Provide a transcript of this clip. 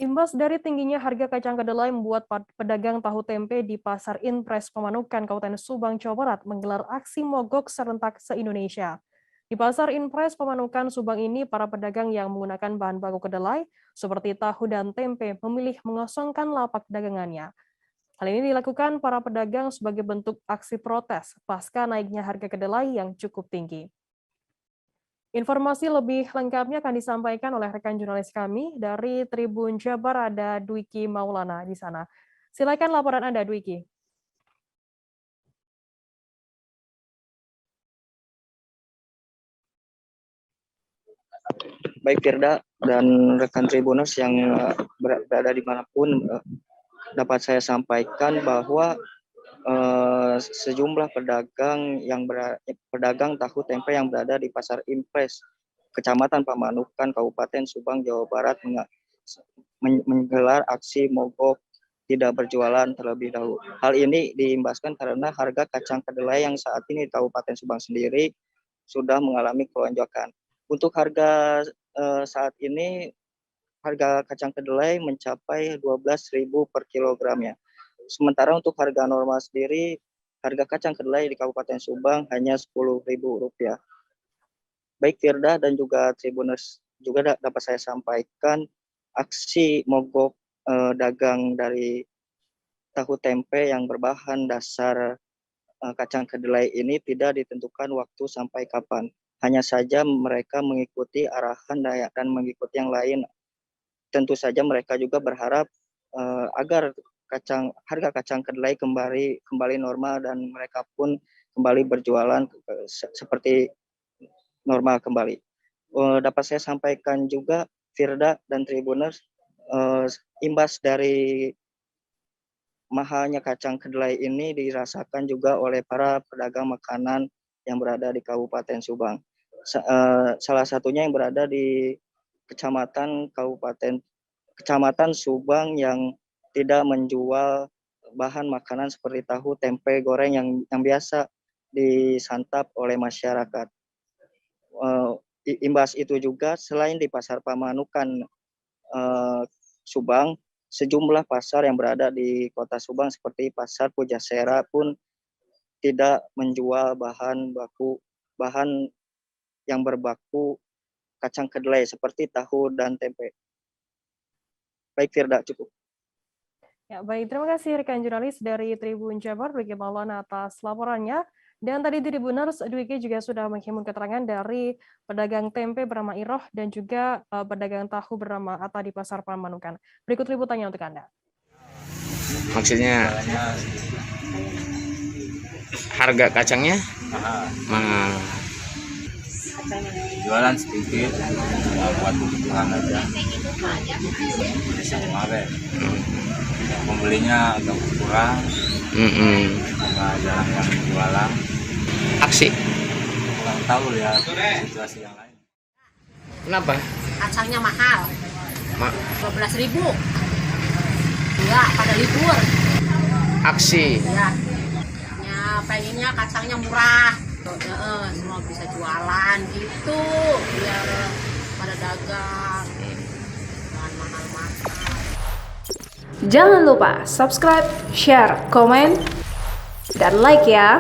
Imbas dari tingginya harga kacang kedelai membuat pedagang tahu tempe di Pasar Inpres Pamanukan, Kabupaten Subang, Jawa Barat menggelar aksi mogok serentak se-Indonesia. Di Pasar Inpres Pamanukan, Subang ini, para pedagang yang menggunakan bahan baku kedelai seperti tahu dan tempe memilih mengosongkan lapak dagangannya. Hal ini dilakukan para pedagang sebagai bentuk aksi protes pasca naiknya harga kedelai yang cukup tinggi. Informasi lebih lengkapnya akan disampaikan oleh rekan jurnalis kami dari Tribun Jabar, ada Dwiki Maulana di sana. Silakan laporan Anda, Dwiki. Baik Firda dan rekan Tribuners yang berada dimanapun, dapat saya sampaikan bahwa sejumlah pedagang tahu tempe yang berada di Pasar Impres, Kecamatan Pamanukan, Kabupaten Subang, Jawa Barat menggelar aksi mogok tidak berjualan terlebih dahulu. Hal ini diimbaskan karena harga kacang kedelai yang saat ini di Kabupaten Subang sendiri sudah mengalami kelonjakan. Untuk harga saat ini, harga kacang kedelai mencapai 12.000 per kilogramnya. Sementara untuk harga normal sendiri, harga kacang kedelai di Kabupaten Subang hanya Rp10.000. Baik Firda dan juga Tribuners, juga dapat saya sampaikan aksi mogok dagang dari tahu tempe yang berbahan dasar kacang kedelai ini tidak ditentukan waktu sampai kapan. Hanya saja mereka mengikuti arahan dan mengikuti yang lain. Tentu saja mereka juga berharap agar harga kacang kedelai kembali normal dan mereka pun kembali berjualan seperti normal kembali. Dapat saya sampaikan juga Firda dan Tribuners, imbas dari mahalnya kacang kedelai ini dirasakan juga oleh para pedagang makanan yang berada di Kabupaten Subang. Salah satunya yang berada di Kecamatan Subang yang tidak menjual bahan makanan seperti tahu, tempe goreng yang biasa disantap oleh masyarakat. Imbas itu juga selain di Pasar Pamanukan Subang, sejumlah pasar yang berada di Kota Subang seperti Pasar Pujasera pun tidak menjual bahan yang berbaku kacang kedelai seperti tahu dan tempe. Baik Firda, cukup. Ya, baik, terima kasih rekan jurnalis dari Tribun Jabar, Dwiki Maulana atas laporannya. Dan tadi Tribuners, Dwiki juga sudah menghimpun keterangan dari pedagang tempe bernama Iroh dan juga pedagang tahu bernama Atta di Pasar Pamanukan. Berikut liputannya untuk Anda. Maksudnya harga kacangnya mahal. Jualan sedikit buat kebutuhan aja. Kemarin pembelinya agak kurang, jarang yang jualan. Aksi Kurang tahu lihat situasi yang lain. kenapa? Kacangnya mahal, 12.000. Ya, pada libur. Aksi Ya, pengennya kacangnya murah, semua bisa jualan gitu, biar pada dagang, jangan mahal-mahal. Jangan lupa subscribe, share, komen, dan like ya.